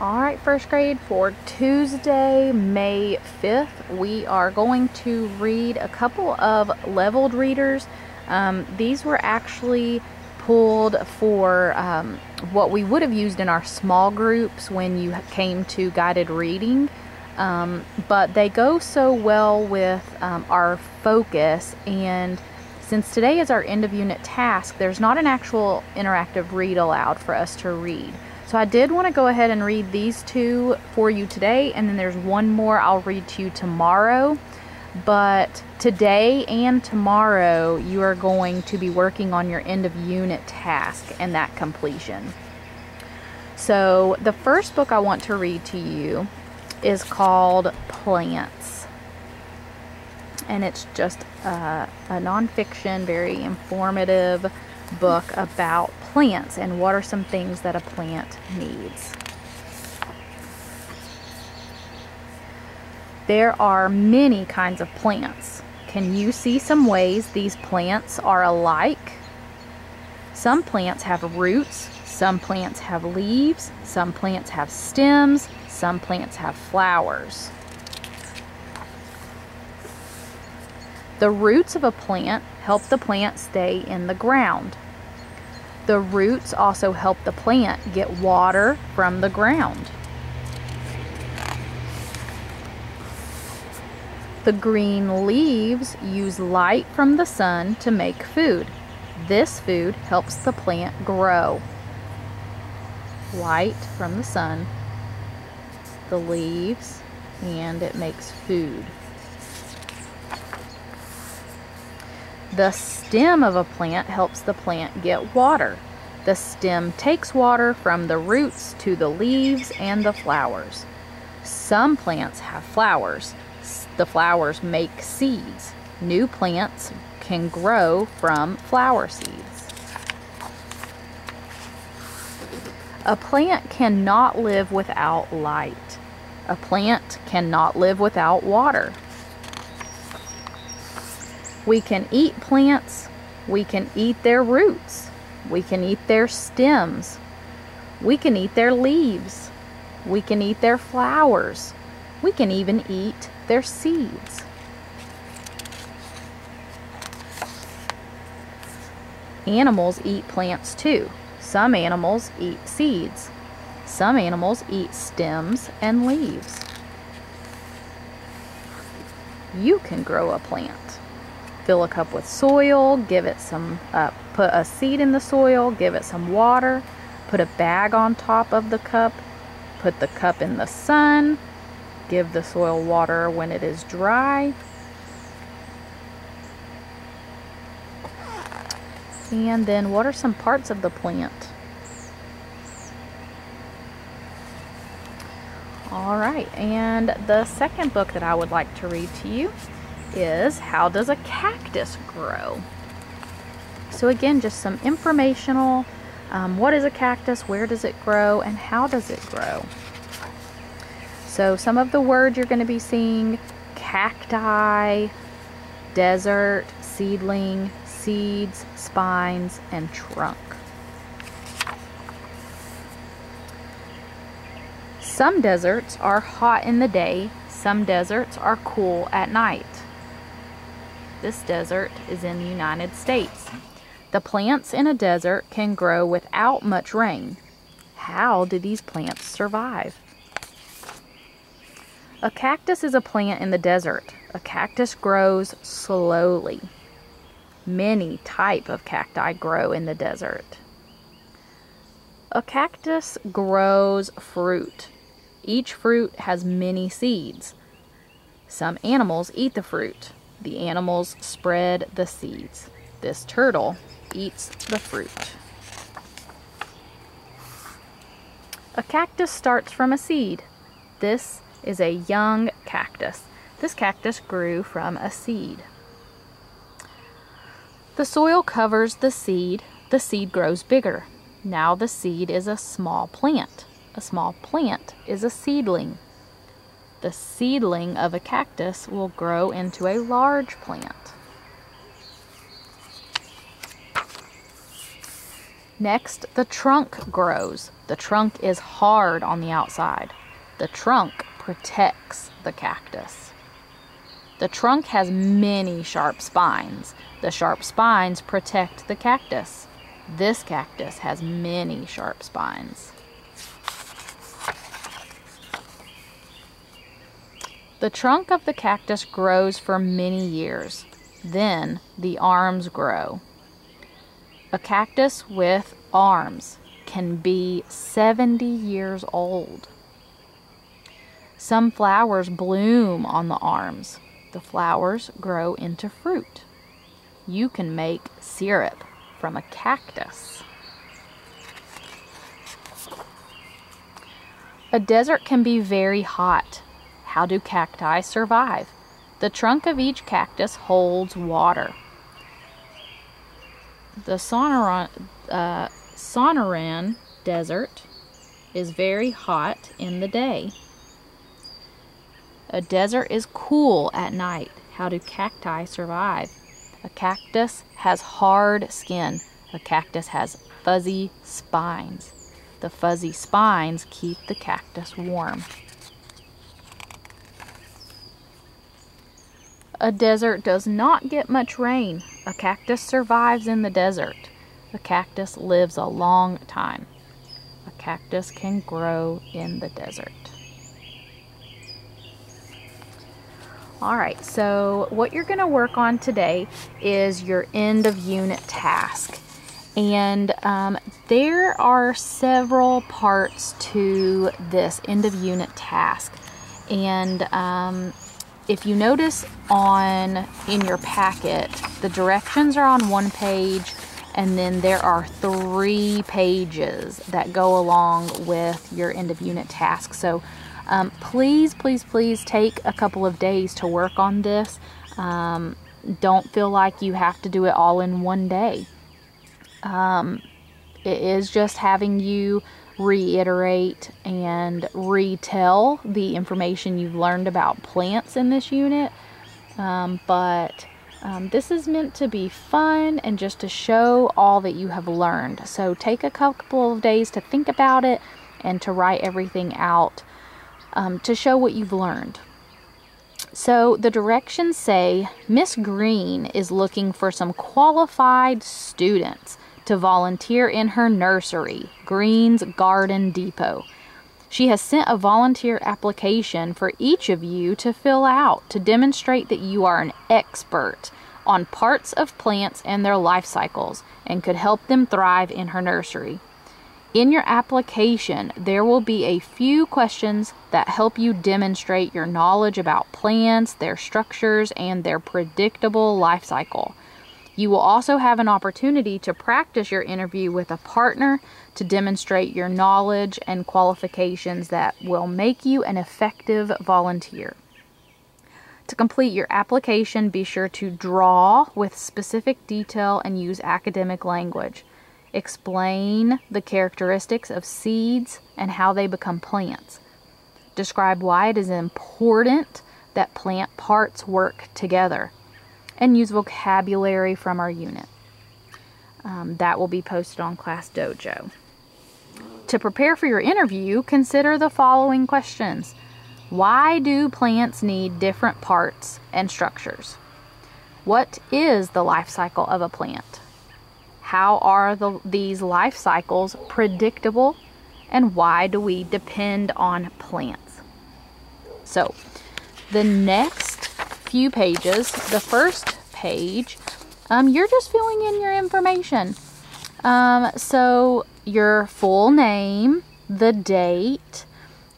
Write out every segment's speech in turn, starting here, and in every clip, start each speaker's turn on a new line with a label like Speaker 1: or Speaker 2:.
Speaker 1: Alright, first grade, for Tuesday, May 5th, we are going to read a couple of leveled readers. These were actually pulled for what we would have used in our small groups when you came to guided reading, but they go so well with our focus. And since today is our end of unit task, there's not an actual interactive read aloud for us to read. So I did want to go ahead and read these two for you today, and then there's one more I'll read to you tomorrow. But today and tomorrow you are going to be working on your end of unit task and that completion. So the first book I want to read to you is called Plants. And it's just a nonfiction, very informative book about plants and what are some things that a plant needs. There are many kinds of plants. Can you see some ways these plants are alike? Some plants have roots, some plants have leaves, some plants have stems, some plants have flowers. The roots of a plant help the plant stay in the ground. The roots also help the plant get water from the ground. The green leaves use light from the sun to make food. This food helps the plant grow. Light from the sun, the leaves, and it makes food. The stem of a plant helps the plant get water. The stem takes water from the roots to the leaves and the flowers. Some plants have flowers. The flowers make seeds. New plants can grow from flower seeds. A plant cannot live without light. A plant cannot live without water. We can eat plants. We can eat their roots. We can eat their stems. We can eat their leaves. We can eat their flowers. We can even eat their seeds. Animals eat plants too. Some animals eat seeds. Some animals eat stems and leaves. You can grow a plant. Fill a cup with soil, give it some, put a seed in the soil, give it some water, put a bag on top of the cup, put the cup in the sun, give the soil water when it is dry. And then what are some parts of the plant? Alright, and the second book that I would like to read to you is How Does a Cactus Grow? So again, just some informational, what is a cactus, where does it grow, and how does it grow? So some of the words you're going to be seeing: cacti, desert, seedling, seeds, spines, and trunk. Some deserts are hot in the day, some deserts are cool at night. This desert is in the United States. The plants in a desert can grow without much rain. How do these plants survive? A cactus is a plant in the desert. A cactus grows slowly. Many types of cacti grow in the desert. A cactus grows fruit. Each fruit has many seeds. Some animals eat the fruit. The animals spread the seeds. This turtle eats the fruit. A cactus starts from a seed. This is a young cactus. This cactus grew from a seed. The soil covers the seed. The seed grows bigger. Now the seed is a small plant. A small plant is a seedling. The seedling of a cactus will grow into a large plant. Next, the trunk grows. The trunk is hard on the outside. The trunk protects the cactus. The trunk has many sharp spines. The sharp spines protect the cactus. This cactus has many sharp spines. The trunk of the cactus grows for many years. Then the arms grow. A cactus with arms can be 70 years old. Some flowers bloom on the arms. The flowers grow into fruit. You can make syrup from a cactus. A desert can be very hot. How do cacti survive? The trunk of each cactus holds water. The Sonoran Desert is very hot in the day. A desert is cool at night. How do cacti survive? A cactus has hard skin. A cactus has fuzzy spines. The fuzzy spines keep the cactus warm. A desert does not get much rain. A cactus survives in the desert. A cactus lives a long time. A cactus can grow in the desert. Alright, so what you're going to work on today is your end of unit task. And there are several parts to this end of unit task. And if you notice in your packet, the directions are on one page, and then there are 3 pages that go along with your end of unit task. So please take a couple of days to work on this. Don't feel like you have to do it all in one day. It is just having you reiterate and retell the information you've learned about plants in this unit. But this is meant to be fun and just to show all that you have learned. So take a couple of days to think about it and to write everything out to show what you've learned. So the directions say, Miss Green is looking for some qualified students to volunteer in her nursery, Green's Garden Depot. She has sent a volunteer application for each of you to fill out to demonstrate that you are an expert on parts of plants and their life cycles and could help them thrive in her nursery. In your application, there will be a few questions that help you demonstrate your knowledge about plants, their structures, and their predictable life cycle. You will also have an opportunity to practice your interview with a partner to demonstrate your knowledge and qualifications that will make you an effective volunteer. To complete your application, be sure to draw with specific detail and use academic language. Explain the characteristics of seeds and how they become plants. Describe why it is important that plant parts work together. And use vocabulary from our unit. That will be posted on Class Dojo. To prepare for your interview, consider the following questions. Why do plants need different parts and structures? What is the life cycle of a plant? How are these life cycles predictable? And why do we depend on plants? So, the next few pages, the first page, you're just filling in your information. So, your full name, the date,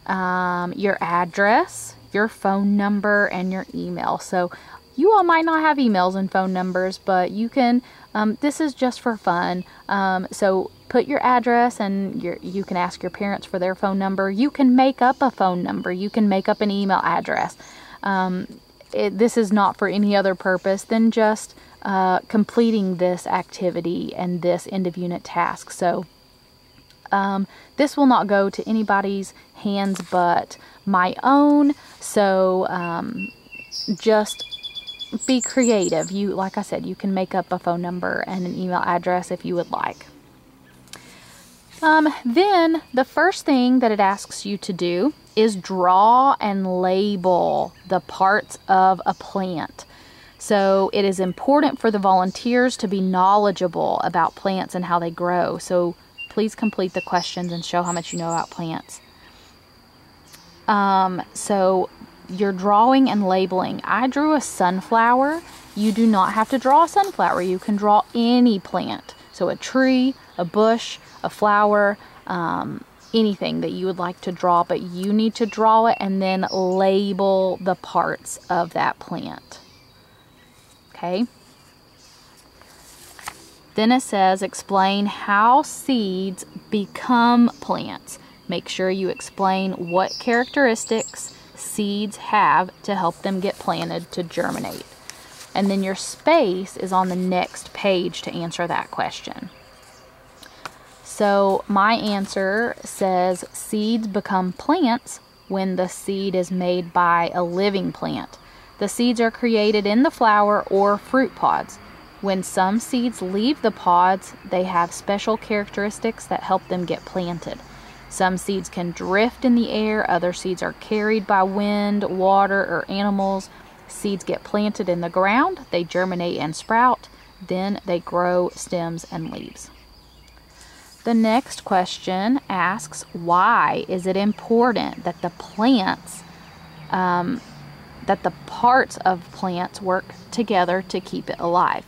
Speaker 1: your address, your phone number, and your email. So, you all might not have emails and phone numbers, but you can, this is just for fun. So put your address, and you can ask your parents for their phone number. You can make up a phone number. You can make up an email address. This is not for any other purpose than just completing this activity and this end of unit task. So this will not go to anybody's hands but my own. So just be creative. Like I said, you can make up a phone number and an email address if you would like. Then the first thing that it asks you to do is draw and label the parts of a plant. So it is important for the volunteers to be knowledgeable about plants and how they grow. So please complete the questions and show how much you know about plants. So you're drawing and labeling. I drew a sunflower. You do not have to draw a sunflower. You can draw any plant. So a tree, a bush, a flower, anything that you would like to draw, but you need to draw it and then label the parts of that plant. Okay. Then it says, explain how seeds become plants. Make sure you explain what characteristics seeds have to help them get planted to germinate. And then your space is on the next page to answer that question. So my answer says seeds become plants when the seed is made by a living plant. The seeds are created in the flower or fruit pods. When some seeds leave the pods, they have special characteristics that help them get planted. Some seeds can drift in the air, other seeds are carried by wind, water, or animals. Seeds get planted in the ground, they germinate and sprout, then they grow stems and leaves. The next question asks, why is it important that the plants, that the parts of plants work together to keep it alive?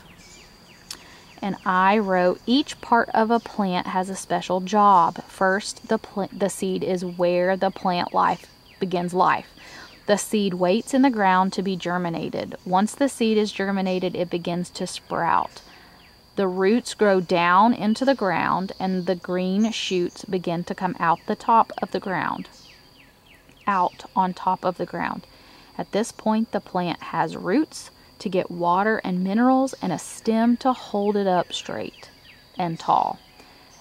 Speaker 1: And I wrote, each part of a plant has a special job. First, the seed is where the plant begins life. The seed waits in the ground to be germinated. Once the seed is germinated, it begins to sprout. The roots grow down into the ground, and the green shoots begin to come out on top of the ground. At this point, the plant has roots to get water and minerals and a stem to hold it up straight and tall.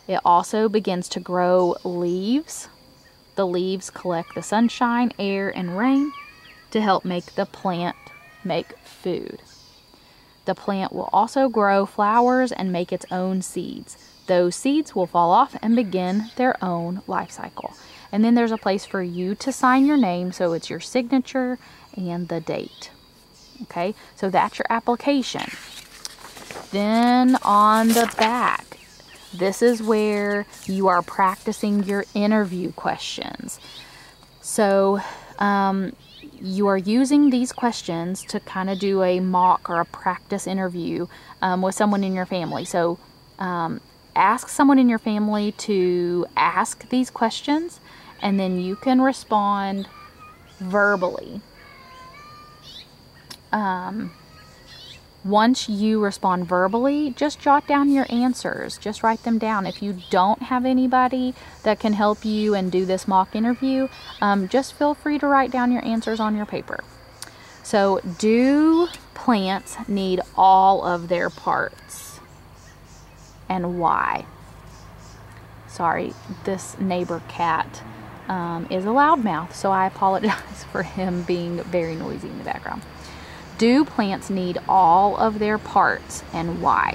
Speaker 1: It also begins to grow leaves. The leaves collect the sunshine, air, and rain to help make the plant make food. The plant will also grow flowers and make its own seeds. Those seeds will fall off and begin their own life cycle. And then there's a place for you to sign your name, so it's your signature and the date. Okay, so that's your application. Then on the back, this is where you are practicing your interview questions. So you are using these questions to kind of do a mock or a practice interview with someone in your family. So ask someone in your family to ask these questions, and then you can respond verbally. Once you respond verbally, just jot down your answers. Just write them down. If you don't have anybody that can help you and do this mock interview, just feel free to write down your answers on your paper. So, do plants need all of their parts? And why? Sorry, this neighbor cat is a loudmouth, so I apologize for him being very noisy in the background. Do plants need all of their parts, and why?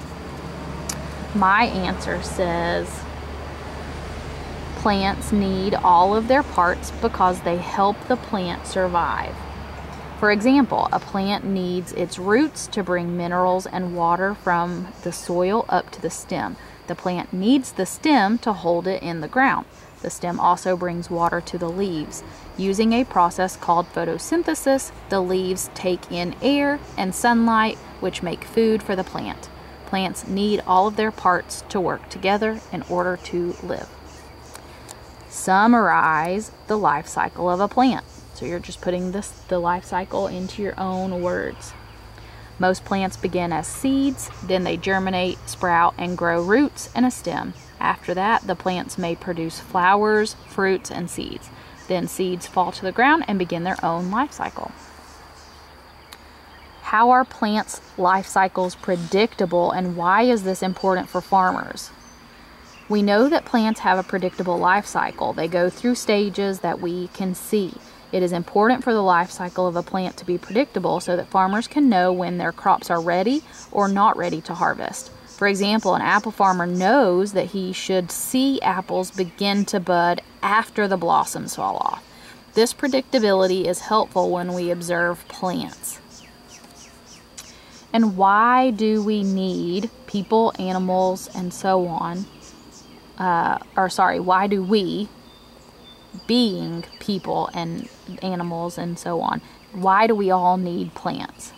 Speaker 1: My answer says plants need all of their parts because they help the plant survive. For example, a plant needs its roots to bring minerals and water from the soil up to the stem. The plant needs the stem to hold it in the ground. The stem also brings water to the leaves. Using a process called photosynthesis, the leaves take in air and sunlight, which make food for the plant. Plants need all of their parts to work together in order to live. Summarize the life cycle of a plant. So you're just putting the life cycle into your own words. Most plants begin as seeds, then they germinate, sprout, and grow roots and a stem. After that, the plants may produce flowers, fruits, and seeds. Then seeds fall to the ground and begin their own life cycle. How are plants' life cycles predictable, and why is this important for farmers? We know that plants have a predictable life cycle. They go through stages that we can see. It is important for the life cycle of a plant to be predictable so that farmers can know when their crops are ready or not ready to harvest. For example, an apple farmer knows that he should see apples begin to bud after the blossoms fall off. This predictability is helpful when we observe plants. And why do we need people, animals, and so on? Why do we, being people and animals and so on, why do we all need plants?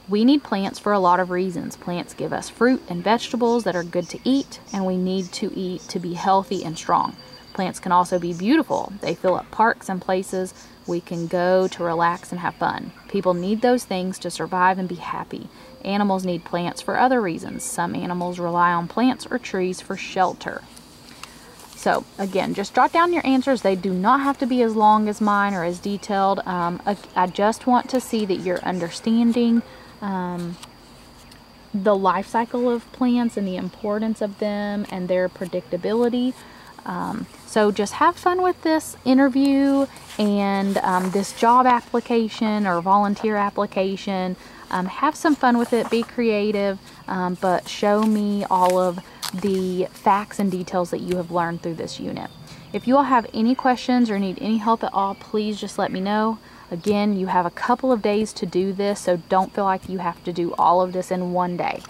Speaker 1: We need plants for a lot of reasons. Plants give us fruit and vegetables that are good to eat, and we need to eat to be healthy and strong. Plants can also be beautiful. They fill up parks and places we can go to relax and have fun. People need those things to survive and be happy. Animals need plants for other reasons. Some animals rely on plants or trees for shelter. So again, just jot down your answers. They do not have to be as long as mine or as detailed. I just want to see that you're understanding the life cycle of plants and the importance of them and their predictability. So just have fun with this interview and this job application or volunteer application. Have some fun with it, be creative, but show me all of the facts and details that you have learned through this unit. If you all have any questions or need any help at all, please just let me know. Again, you have a couple of days to do this, so don't feel like you have to do all of this in one day.